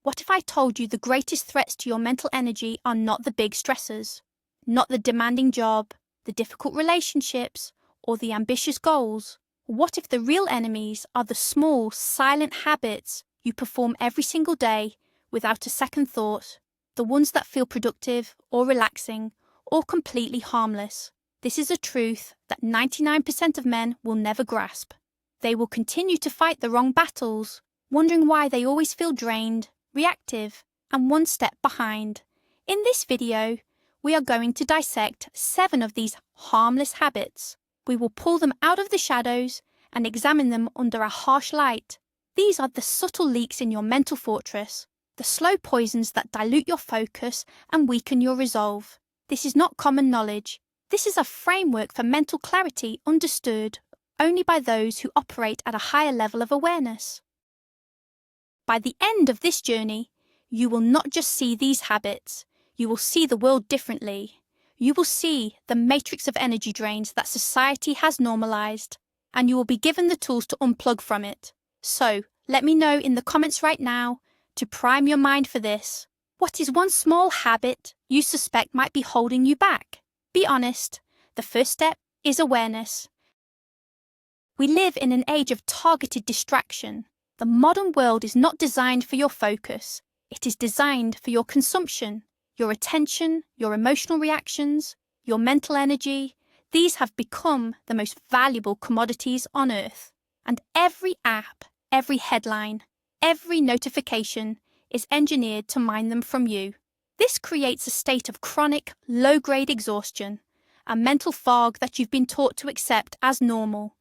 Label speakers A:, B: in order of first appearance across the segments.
A: What if I told you the greatest threats to your mental energy are not the big stressors, not the demanding job, the difficult relationships, or the ambitious goals? What if the real enemies are the small, silent habits you perform every single day without a second thought, the ones that feel productive or relaxing or completely harmless? This is a truth that 99% of men will never grasp. They will continue to fight the wrong battles, wondering why they always feel drained, reactive, and one step behind. In this video, we are going to dissect 7 of these harmless habits. We will pull them out of the shadows and examine them under a harsh light. These are the subtle leaks in your mental fortress, the slow poisons that dilute your focus and weaken your resolve. This is not common knowledge. This is a framework for mental clarity understood only by those who operate at a higher level of awareness. By the end of this journey, you will not just see these habits, you will see the world differently. You will see the matrix of energy drains that society has normalized, and you will be given the tools to unplug from it. So, let me know in the comments right now to prime your mind for this. What is one small habit you suspect might be holding you back? Be honest. The first step is awareness. We live in an age of targeted distraction. The modern world is not designed for your focus. It is designed for your consumption, your attention, your emotional reactions, your mental energy. These have become the most valuable commodities on earth. And every app, every headline, every notification is engineered to mine them from you. This creates a state of chronic, low-grade exhaustion, a mental fog that you've been taught to accept as normal.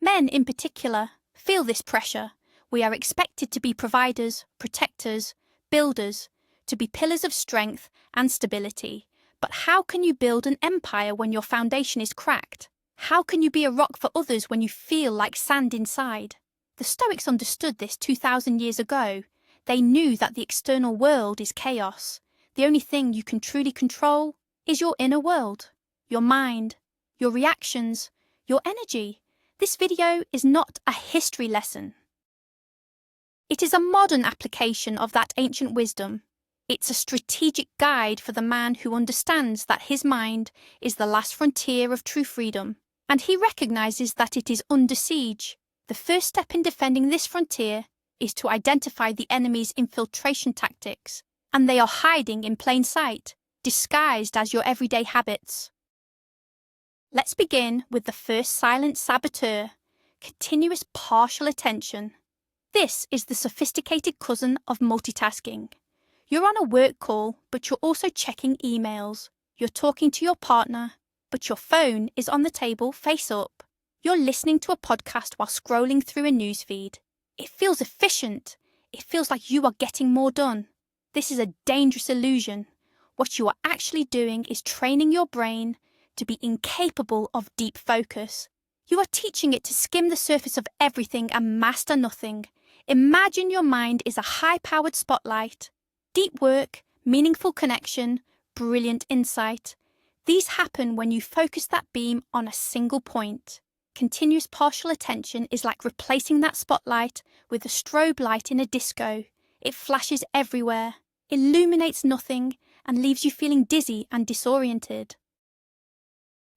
A: Men, in particular, feel this pressure. We are expected to be providers, protectors, builders, to be pillars of strength and stability. But how can you build an empire when your foundation is cracked? How can you be a rock for others when you feel like sand inside? The Stoics understood this 2,000 years ago. They knew that the external world is chaos. The only thing you can truly control is your inner world, your mind, your reactions, your energy. This video is not a history lesson. It is a modern application of that ancient wisdom. It's a strategic guide for the man who understands that his mind is the last frontier of true freedom, and he recognizes that it is under siege. The first step in defending this frontier is to identify the enemy's infiltration tactics, and they are hiding in plain sight, disguised as your everyday habits. Let's begin with the first silent saboteur, continuous partial attention. This is the sophisticated cousin of multitasking. You're on a work call, but you're also checking emails. You're talking to your partner, but your phone is on the table face up. You're listening to a podcast while scrolling through a newsfeed. It feels efficient. It feels like you are getting more done. This is a dangerous illusion. What you are actually doing is training your brain to be incapable of deep focus. You are teaching it to skim the surface of everything and master nothing. Imagine your mind is a high-powered spotlight. Deep work, meaningful connection, brilliant insight. These happen when you focus that beam on a single point. Continuous partial attention is like replacing that spotlight with a strobe light in a disco. It flashes everywhere, illuminates nothing, and leaves you feeling dizzy and disoriented.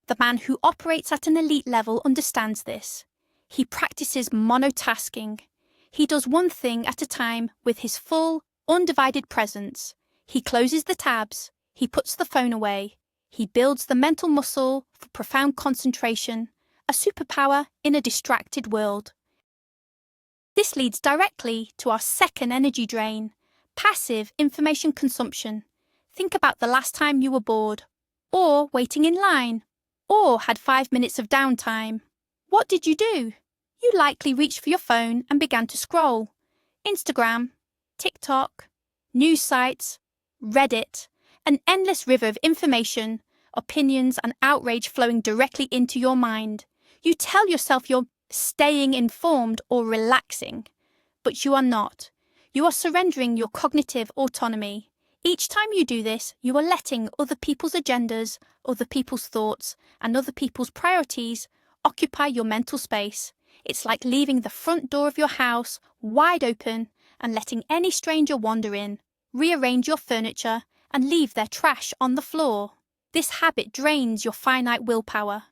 A: The man who operates at an elite level understands this. He practices monotasking. He does one thing at a time with his full, undivided presence. He closes the tabs. He puts the phone away. He builds the mental muscle for profound concentration, a superpower in a distracted world. This leads directly to our second energy drain, passive information consumption. Think about the last time you were bored, or waiting in line, or had 5 minutes of downtime. What did you do? You likely reached for your phone and began to scroll. Instagram, TikTok, news sites, Reddit, an endless river of information, opinions and outrage flowing directly into your mind. You tell yourself you're staying informed or relaxing, but you are not. You are surrendering your cognitive autonomy. Each time you do this, you are letting other people's agendas, other people's thoughts, and other people's priorities occupy your mental space. It's like leaving the front door of your house wide open and letting any stranger wander in, rearrange your furniture, and leave their trash on the floor. This habit drains your finite willpower.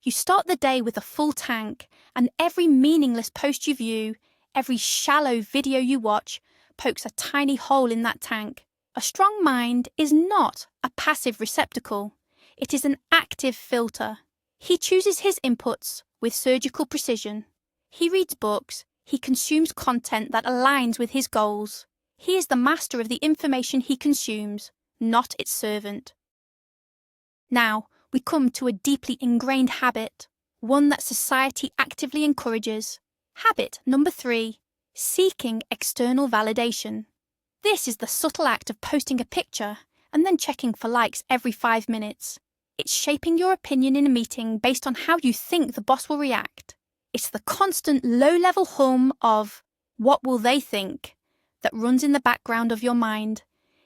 A: You start the day with a full tank, and every meaningless post you view, every shallow video you watch, pokes a tiny hole in that tank. A strong mind is not a passive receptacle. It is an active filter. He chooses his inputs with surgical precision. He reads books. He consumes content that aligns with his goals. He is the master of the information he consumes, not its servant. Now, we come to a deeply ingrained habit, one that society actively encourages. Habit number 3, seeking external validation. This is the subtle act of posting a picture and then checking for likes every 5 minutes. It's shaping your opinion in a meeting based on how you think the boss will react. It's the constant low-level hum of, "What will they think?" that runs in the background of your mind.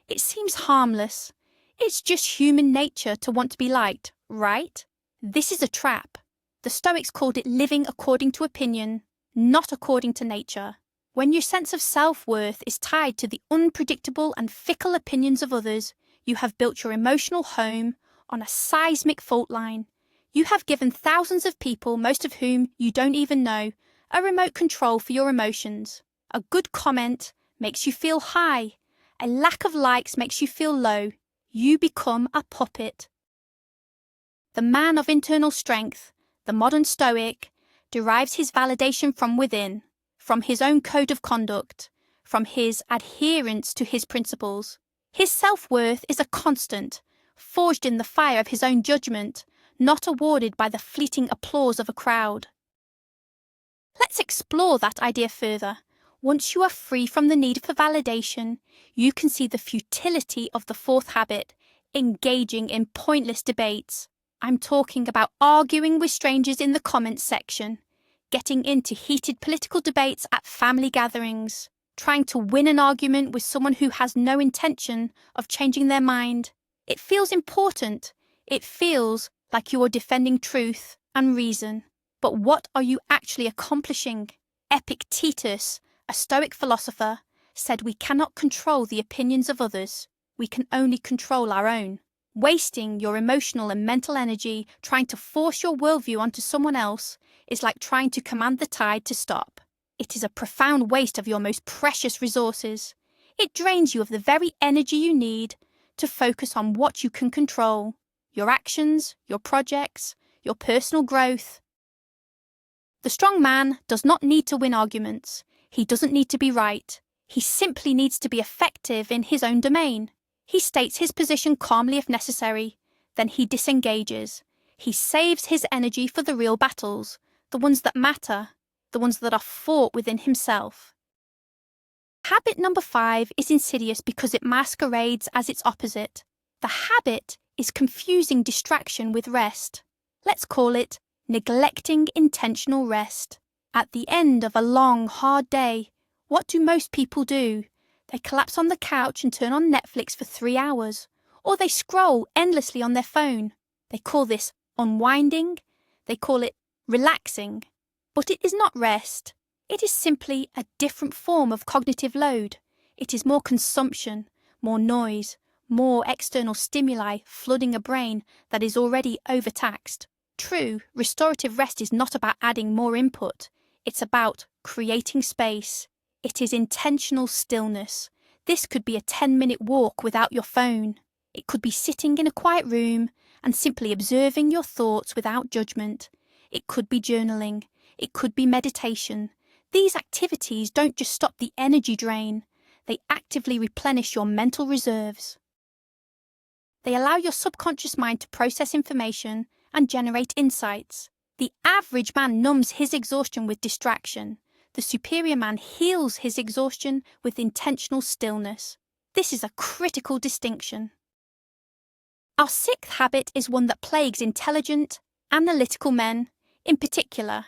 A: It seems harmless. It's just human nature to want to be liked, right? This is a trap. The Stoics called it living according to opinion, not according to nature. When your sense of self-worth is tied to the unpredictable and fickle opinions of others, you have built your emotional home on a seismic fault line. You have given thousands of people, most of whom you don't even know, a remote control for your emotions. A good comment makes you feel high. A lack of likes makes you feel low. You become a puppet. The man of internal strength, the modern Stoic, derives his validation from within, from his own code of conduct, from his adherence to his principles. His self-worth is a constant, forged in the fire of his own judgment, not awarded by the fleeting applause of a crowd. Let's explore that idea further. Once you are free from the need for validation, you can see the futility of the 4th habit, engaging in pointless debates. I'm talking about arguing with strangers in the comments section, getting into heated political debates at family gatherings, trying to win an argument with someone who has no intention of changing their mind. It feels important. It feels like you are defending truth and reason. But what are you actually accomplishing? Epictetus, a Stoic philosopher, said we cannot control the opinions of others. We can only control our own. Wasting your emotional and mental energy trying to force your worldview onto someone else is like trying to command the tide to stop. It is a profound waste of your most precious resources. It drains you of the very energy you need to focus on what you can control: your actions, your projects, your personal growth. The strong man does not need to win arguments. He doesn't need to be right. He simply needs to be effective in his own domain. He states his position calmly if necessary. Then he disengages. He saves his energy for the real battles, the ones that matter, the ones that are fought within himself. Habit number 5 is insidious because it masquerades as its opposite. The habit is confusing distraction with rest. Let's call it neglecting intentional rest. At the end of a long, hard day, what do most people do? They collapse on the couch and turn on Netflix for 3 hours, or they scroll endlessly on their phone. They call this unwinding. They call it relaxing. But it is not rest. It is simply a different form of cognitive load. It is more consumption, more noise, more external stimuli flooding a brain that is already overtaxed. True, restorative rest is not about adding more input. It's about creating space. It is intentional stillness. This could be a 10-minute walk without your phone. It could be sitting in a quiet room and simply observing your thoughts without judgment. It could be journaling. It could be meditation. These activities don't just stop the energy drain. They actively replenish your mental reserves. They allow your subconscious mind to process information and generate insights. The average man numbs his exhaustion with distraction. The superior man heals his exhaustion with intentional stillness. This is a critical distinction. Our 6th habit is one that plagues intelligent, analytical men, in particular,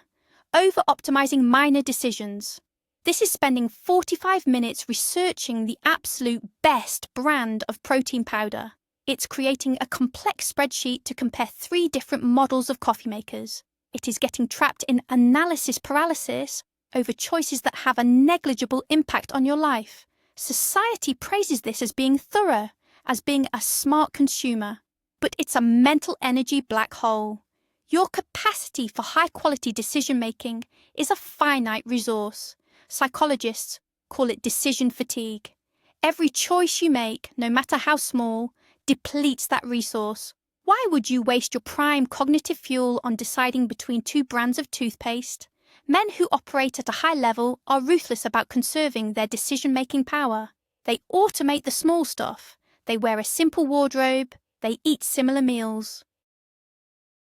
A: over-optimizing minor decisions. This is spending 45 minutes researching the absolute best brand of protein powder. It's creating a complex spreadsheet to compare 3 different models of coffee makers. It is getting trapped in analysis paralysis over choices that have a negligible impact on your life. Society praises this as being thorough, as being a smart consumer. But it's a mental energy black hole. Your capacity for high-quality decision-making is a finite resource. Psychologists call it decision fatigue. Every choice you make, no matter how small, depletes that resource. Why would you waste your prime cognitive fuel on deciding between two brands of toothpaste? Men who operate at a high level are ruthless about conserving their decision-making power. They automate the small stuff. They wear a simple wardrobe. They eat similar meals.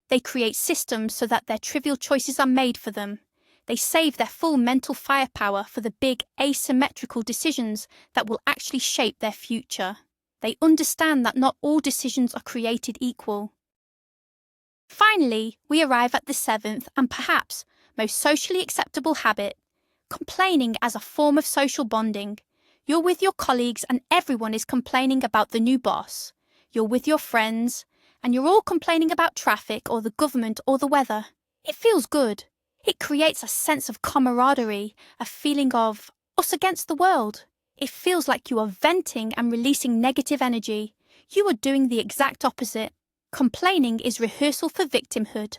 A: They create systems so that their trivial choices are made for them. They save their full mental firepower for the big asymmetrical decisions that will actually shape their future. They understand that not all decisions are created equal. Finally, we arrive at the seventh and perhaps most socially acceptable habit, complaining as a form of social bonding. You're with your colleagues and everyone is complaining about the new boss. You're with your friends and you're all complaining about traffic or the government or the weather. It feels good. It creates a sense of camaraderie, a feeling of us against the world. It feels like you are venting and releasing negative energy. You are doing the exact opposite. Complaining is rehearsal for victimhood.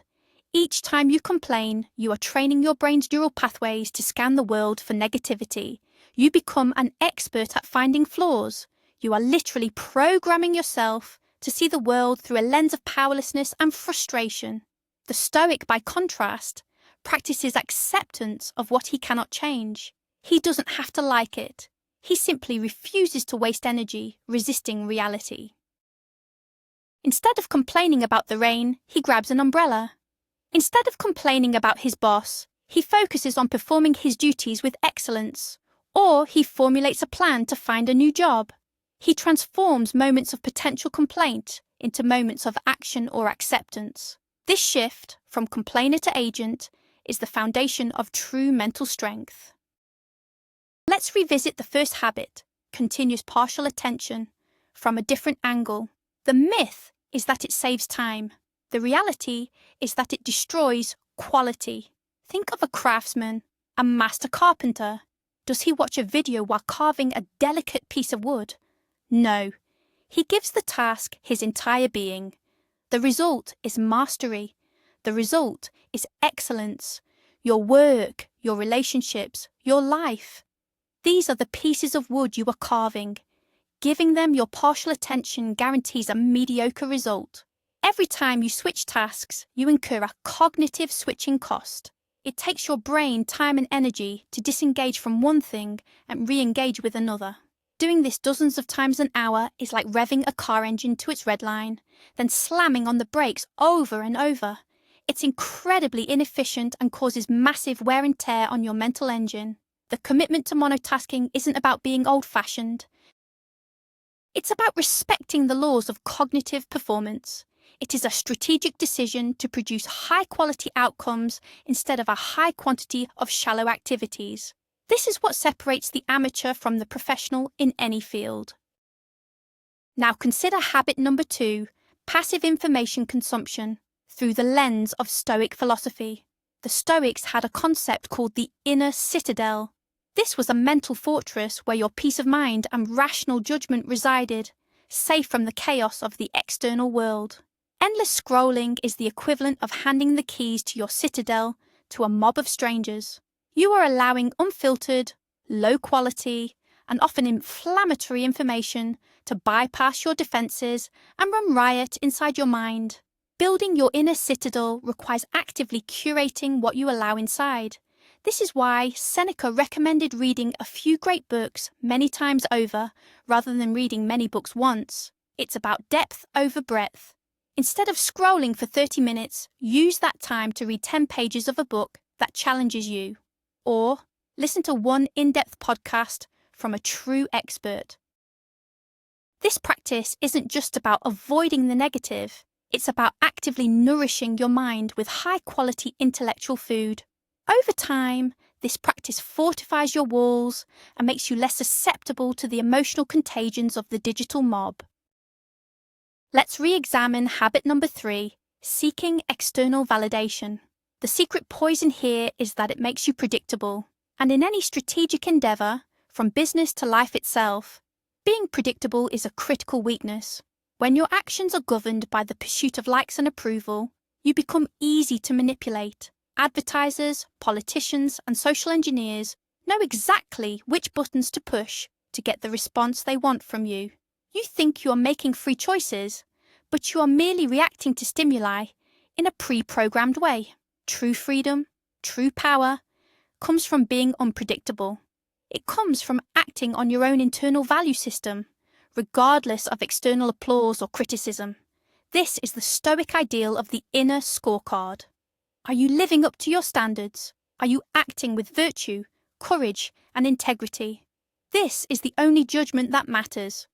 A: Each time you complain, you are training your brain's neural pathways to scan the world for negativity. You become an expert at finding flaws. You are literally programming yourself to see the world through a lens of powerlessness and frustration. The Stoic, by contrast, practices acceptance of what he cannot change. He doesn't have to like it. He simply refuses to waste energy resisting reality. Instead of complaining about the rain, he grabs an umbrella. Instead of complaining about his boss, he focuses on performing his duties with excellence. Or he formulates a plan to find a new job. He transforms moments of potential complaint into moments of action or acceptance. This shift from complainer to agent is the foundation of true mental strength. Let's revisit the first habit, continuous partial attention, from a different angle. The myth is that it saves time. The reality is that it destroys quality. Think of a craftsman, a master carpenter. Does he watch a video while carving a delicate piece of wood? No. He gives the task his entire being. The result is mastery. The result is excellence. Your work, your relationships, your life. These are the pieces of wood you are carving. Giving them your partial attention guarantees a mediocre result. Every time you switch tasks, you incur a cognitive switching cost. It takes your brain time and energy to disengage from one thing and re-engage with another. Doing this dozens of times an hour is like revving a car engine to its red line, then slamming on the brakes over and over. It's incredibly inefficient and causes massive wear and tear on your mental engine. The commitment to monotasking isn't about being old-fashioned. It's about respecting the laws of cognitive performance. It is a strategic decision to produce high-quality outcomes instead of a high quantity of shallow activities. This is what separates the amateur from the professional in any field. Now consider habit number 2, passive information consumption, through the lens of Stoic philosophy. The Stoics had a concept called the inner citadel. This was a mental fortress where your peace of mind and rational judgment resided, safe from the chaos of the external world. Endless scrolling is the equivalent of handing the keys to your citadel to a mob of strangers. You are allowing unfiltered, low-quality, and often inflammatory information to bypass your defenses and run riot inside your mind. Building your inner citadel requires actively curating what you allow inside. This is why Seneca recommended reading a few great books many times over rather than reading many books once. It's about depth over breadth. Instead of scrolling for 30 minutes, use that time to read 10 pages of a book that challenges you. Or listen to one in-depth podcast from a true expert. This practice isn't just about avoiding the negative. It's about actively nourishing your mind with high-quality intellectual food. Over time, this practice fortifies your walls and makes you less susceptible to the emotional contagions of the digital mob. Let's re-examine habit number 3, seeking external validation. The secret poison here is that it makes you predictable. And in any strategic endeavor, from business to life itself, being predictable is a critical weakness. When your actions are governed by the pursuit of likes and approval, you become easy to manipulate. Advertisers, politicians, and social engineers know exactly which buttons to push to get the response they want from you. You think you are making free choices, but you are merely reacting to stimuli in a pre-programmed way. True freedom, true power, comes from being unpredictable. It comes from acting on your own internal value system, regardless of external applause or criticism. This is the Stoic ideal of the inner scorecard. Are you living up to your standards? Are you acting with virtue, courage, and integrity? This is the only judgment that matters.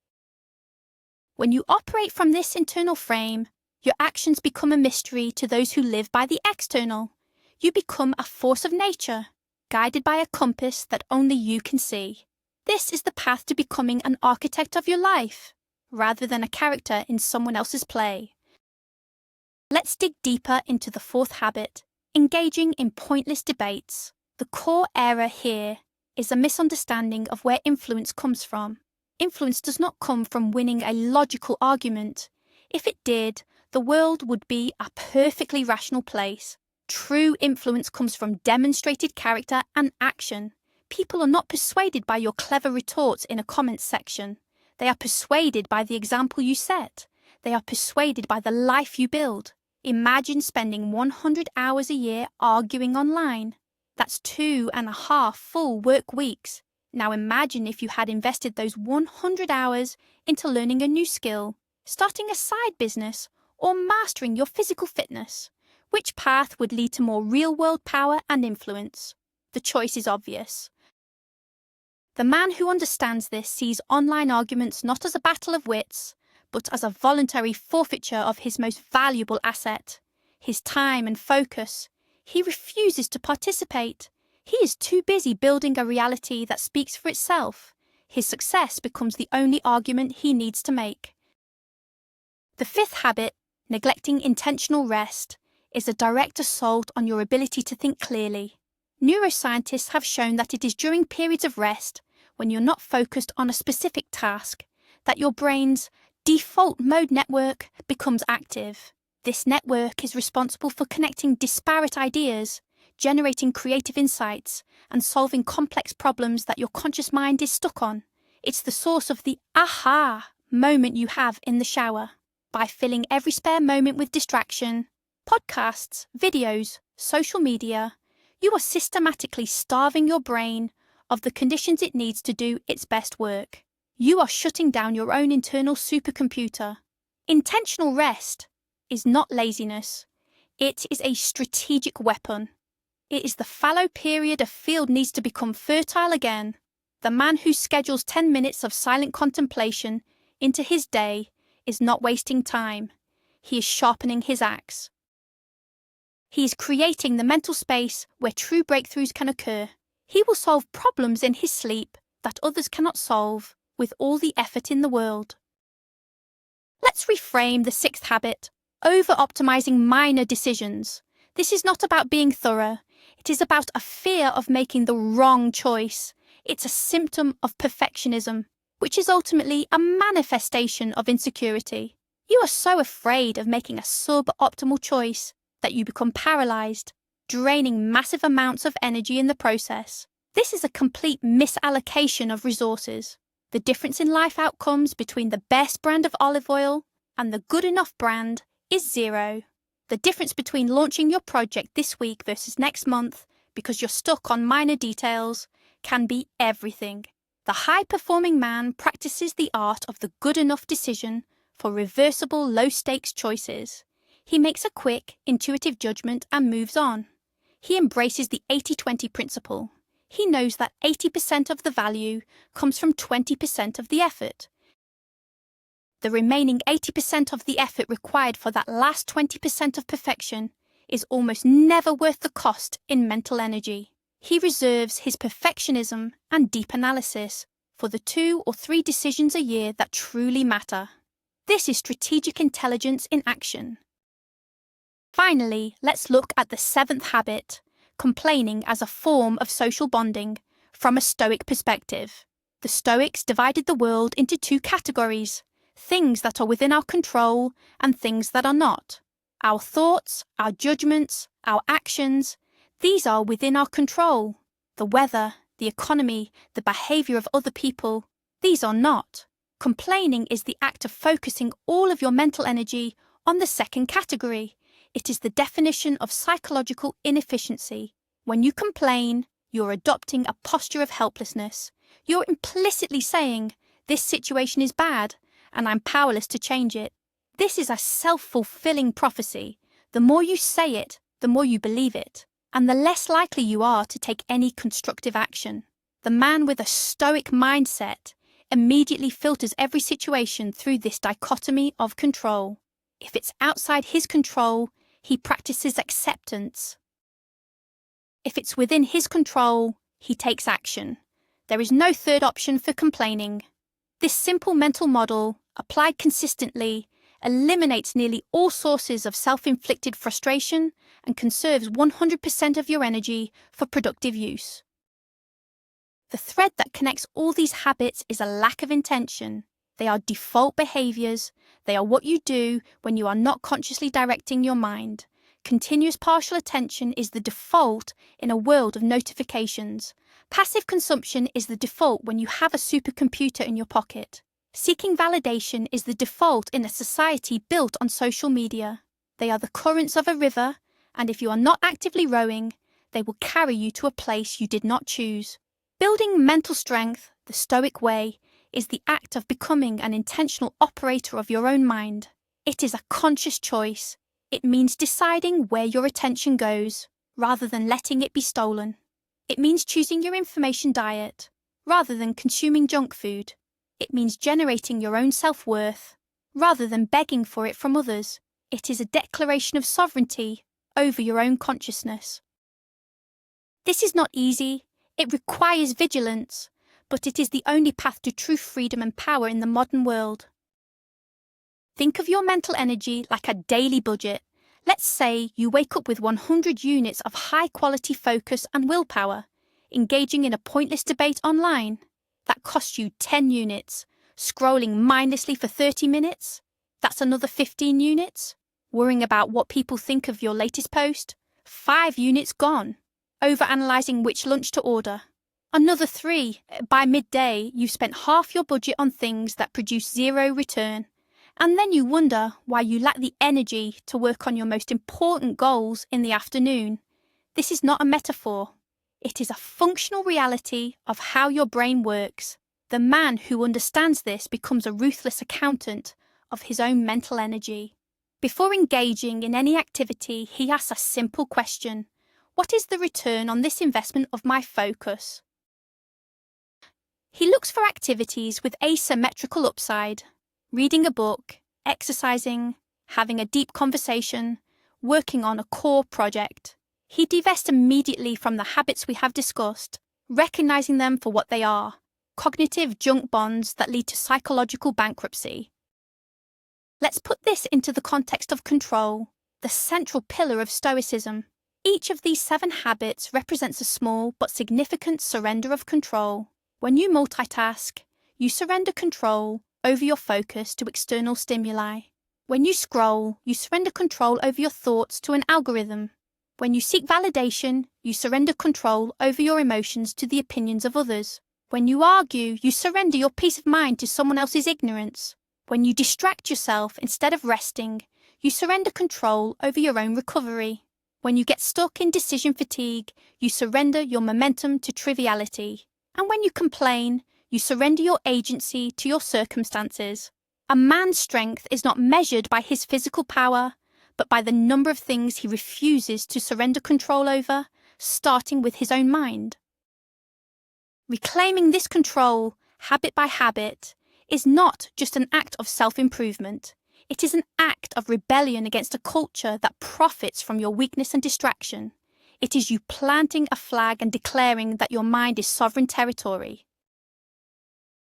A: When you operate from this internal frame, your actions become a mystery to those who live by the external. You become a force of nature, guided by a compass that only you can see. This is the path to becoming an architect of your life, rather than a character in someone else's play. Let's dig deeper into the fourth habit, engaging in pointless debates. The core error here is a misunderstanding of where influence comes from. Influence does not come from winning a logical argument. If it did, the world would be a perfectly rational place. True influence comes from demonstrated character and action. People are not persuaded by your clever retorts in a comments section. They are persuaded by the example you set. They are persuaded by the life you build. Imagine spending 100 hours a year arguing online. That's 2.5 full work weeks. Now imagine if you had invested those 100 hours into learning a new skill, starting a side business, or mastering your physical fitness. Which path would lead to more real-world power and influence? The choice is obvious. The man who understands this sees online arguments not as a battle of wits, but as a voluntary forfeiture of his most valuable asset, his time and focus. He refuses to participate. He is too busy building a reality that speaks for itself. His success becomes the only argument he needs to make. The fifth habit, neglecting intentional rest, is a direct assault on your ability to think clearly. Neuroscientists have shown that it is during periods of rest, when you're not focused on a specific task, that your brain's default mode network becomes active. This network is responsible for connecting disparate ideas, generating creative insights, and solving complex problems that your conscious mind is stuck on. It's the source of the aha moment you have in the shower. By filling every spare moment with distraction, podcasts, videos, social media, you are systematically starving your brain of the conditions it needs to do its best work. You are shutting down your own internal supercomputer. Intentional rest is not laziness. It is a strategic weapon. It is the fallow period a field needs to become fertile again. The man who schedules 10 minutes of silent contemplation into his day is not wasting time. He is sharpening his axe. He is creating the mental space where true breakthroughs can occur. He will solve problems in his sleep that others cannot solve with all the effort in the world. Let's reframe the sixth habit, over-optimizing minor decisions. This is not about being thorough. It is about a fear of making the wrong choice. It's a symptom of perfectionism, which is ultimately a manifestation of insecurity. You are so afraid of making a suboptimal choice that you become paralyzed, draining massive amounts of energy in the process. This is a complete misallocation of resources. The difference in life outcomes between the best brand of olive oil and the good enough brand is zero. The difference between launching your project this week versus next month because you're stuck on minor details can be everything. The high-performing man practices the art of the good enough decision for reversible low-stakes choices. He makes a quick, intuitive judgment and moves on. He embraces the 80-20 principle. He knows that 80% of the value comes from 20% of the effort. The remaining 80% of the effort required for that last 20% of perfection is almost never worth the cost in mental energy. He reserves his perfectionism and deep analysis for the 2 or 3 decisions a year that truly matter. This is strategic intelligence in action. Finally, let's look at the seventh habit, complaining as a form of social bonding, from a Stoic perspective. The Stoics divided the world into two categories: things that are within our control and things that are not. Our thoughts, our judgments, our actions, these are within our control. The weather, the economy, the behaviour of other people, these are not. Complaining is the act of focusing all of your mental energy on the second category. It is the definition of psychological inefficiency. When you complain, you're adopting a posture of helplessness. You're implicitly saying, this situation is bad, and I'm powerless to change it. This is a self-fulfilling prophecy. The more you say it, the more you believe it, and the less likely you are to take any constructive action. The man with a Stoic mindset immediately filters every situation through this dichotomy of control. If it's outside his control, he practices acceptance. If it's within his control, he takes action. There is no third option for complaining. This simple mental model, applied consistently, eliminates nearly all sources of self-inflicted frustration and conserves 100% of your energy for productive use. The thread that connects all these habits is a lack of intention. They are default behaviours. They are what you do when you are not consciously directing your mind. Continuous partial attention is the default in a world of notifications. Passive consumption is the default when you have a supercomputer in your pocket. Seeking validation is the default in a society built on social media. They are the currents of a river, and if you are not actively rowing, they will carry you to a place you did not choose. Building mental strength, the Stoic way, is the act of becoming an intentional operator of your own mind. It is a conscious choice. It means deciding where your attention goes, rather than letting it be stolen. It means choosing your information diet, rather than consuming junk food. It means generating your own self-worth, rather than begging for it from others. It is a declaration of sovereignty over your own consciousness. This is not easy. It requires vigilance, but it is the only path to true freedom and power in the modern world. Think of your mental energy like a daily budget. Let's say you wake up with 100 units of high-quality focus and willpower, engaging in a pointless debate online. That costs you 10 units. Scrolling mindlessly for 30 minutes? That's another 15 units. Worrying about what people think of your latest post? 5 units gone. Overanalyzing which lunch to order? Another 3. By midday, you've spent half your budget on things that produce zero return. And then you wonder why you lack the energy to work on your most important goals in the afternoon. This is not a metaphor. It is a functional reality of how your brain works. The man who understands this becomes a ruthless accountant of his own mental energy. Before engaging in any activity, he asks a simple question. What is the return on this investment of my focus? He looks for activities with asymmetrical upside. Reading a book, exercising, having a deep conversation, working on a core project. He divests immediately from the habits we have discussed, recognizing them for what they are, cognitive junk bonds that lead to psychological bankruptcy. Let's put this into the context of control, the central pillar of Stoicism. Each of these 7 habits represents a small but significant surrender of control. When you multitask, you surrender control over your focus to external stimuli. When you scroll, you surrender control over your thoughts to an algorithm. When you seek validation, you surrender control over your emotions to the opinions of others. When you argue, you surrender your peace of mind to someone else's ignorance. When you distract yourself instead of resting, you surrender control over your own recovery. When you get stuck in decision fatigue, you surrender your momentum to triviality. And when you complain, you surrender your agency to your circumstances. A man's strength is not measured by his physical power, but by the number of things he refuses to surrender control over, starting with his own mind. Reclaiming this control, habit by habit, is not just an act of self-improvement. It is an act of rebellion against a culture that profits from your weakness and distraction. It is you planting a flag and declaring that your mind is sovereign territory.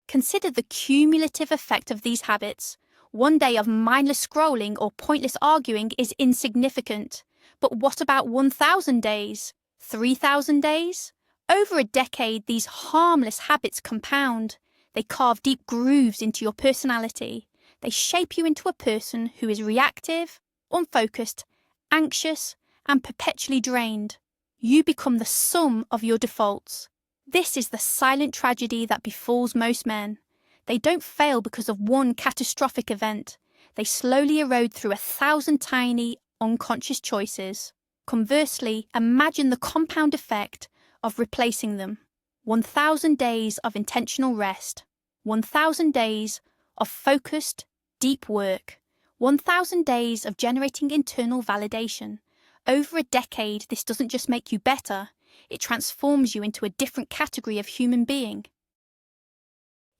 A: Consider the cumulative effect of these habits. One day of mindless scrolling or pointless arguing is insignificant. But what about 1,000 days? 3,000 days? Over a decade, these harmless habits compound. They carve deep grooves into your personality. They shape you into a person who is reactive, unfocused, anxious, and perpetually drained. You become the sum of your defaults. This is the silent tragedy that befalls most men. They don't fail because of one catastrophic event. They slowly erode through 1,000 tiny, unconscious choices. Conversely, imagine the compound effect of replacing them. 1,000 days of intentional rest. 1,000 days of focused, deep work. 1,000 days of generating internal validation. Over a decade, this doesn't just make you better, it transforms you into a different category of human being.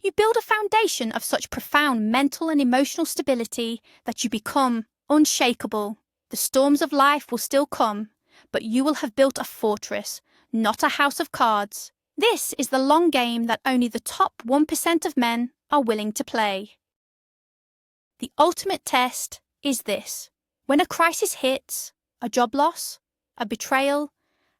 A: You build a foundation of such profound mental and emotional stability that you become unshakable. The storms of life will still come, but you will have built a fortress, not a house of cards. This is the long game that only the top 1% of men are willing to play. The ultimate test is this. When a crisis hits, a job loss, a betrayal,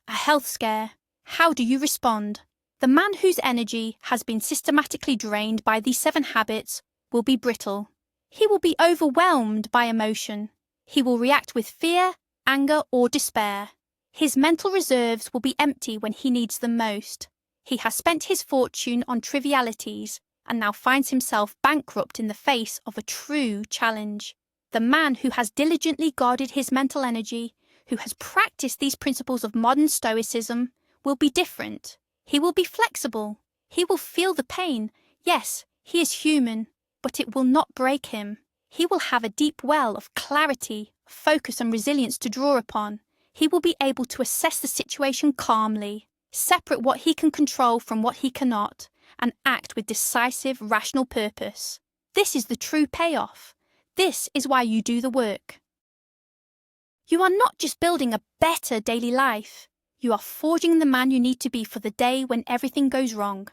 A: a health scare, how do you respond? The man whose energy has been systematically drained by these 7 habits will be brittle. He will be overwhelmed by emotion. He will react with fear, anger, or despair. His mental reserves will be empty when he needs them most. He has spent his fortune on trivialities and now finds himself bankrupt in the face of a true challenge. The man who has diligently guarded his mental energy, who has practiced these principles of modern Stoicism, will be different. He will be flexible. He will feel the pain. Yes, he is human, but it will not break him. He will have a deep well of clarity, focus, and resilience to draw upon. He will be able to assess the situation calmly, separate what he can control from what he cannot, and act with decisive, rational purpose. This is the true payoff. This is why you do the work. You are not just building a better daily life. You are forging the man you need to be for the day when everything goes wrong.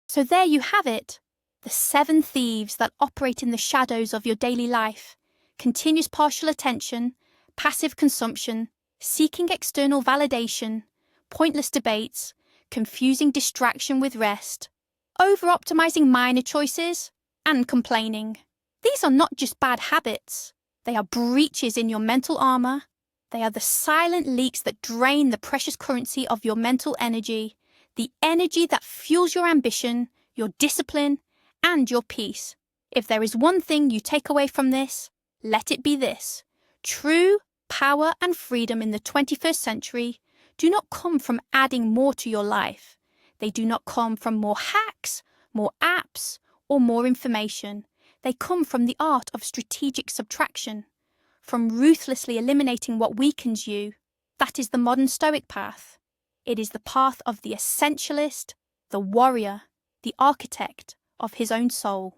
A: So there you have it, the 7 thieves that operate in the shadows of your daily life. Continuous partial attention, passive consumption, seeking external validation, pointless debates, confusing distraction with rest, over-optimizing minor choices, and complaining. These are not just bad habits. They are breaches in your mental armor. They are the silent leaks that drain the precious currency of your mental energy, the energy that fuels your ambition, your discipline, and your peace. If there is one thing you take away from this, let it be this. True power and freedom in the 21st century do not come from adding more to your life. They do not come from more hacks, more apps, or more information. They come from the art of strategic subtraction, from ruthlessly eliminating what weakens you. That is the modern Stoic path. It is the path of the essentialist, the warrior, the architect of his own soul.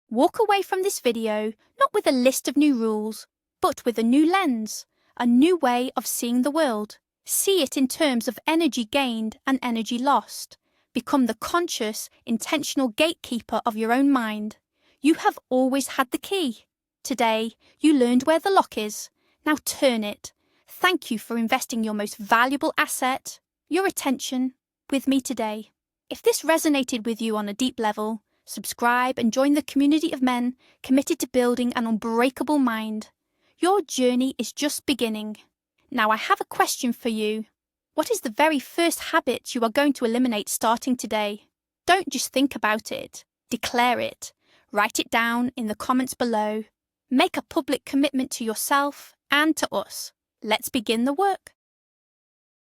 A: Walk away from this video not with a list of new rules, but with a new lens, a new way of seeing the world. See it in terms of energy gained and energy lost. Become the conscious, intentional gatekeeper of your own mind. You have always had the key. Today, you learned where the lock is. Now turn it. Thank you for investing your most valuable asset, your attention, with me today. If this resonated with you on a deep level, subscribe and join the community of men committed to building an unbreakable mind. Your journey is just beginning. Now I have a question for you. What is the very first habit you are going to eliminate starting today? Don't just think about it. Declare it. Write it down in the comments below. Make a public commitment to yourself and to us. Let's begin the work.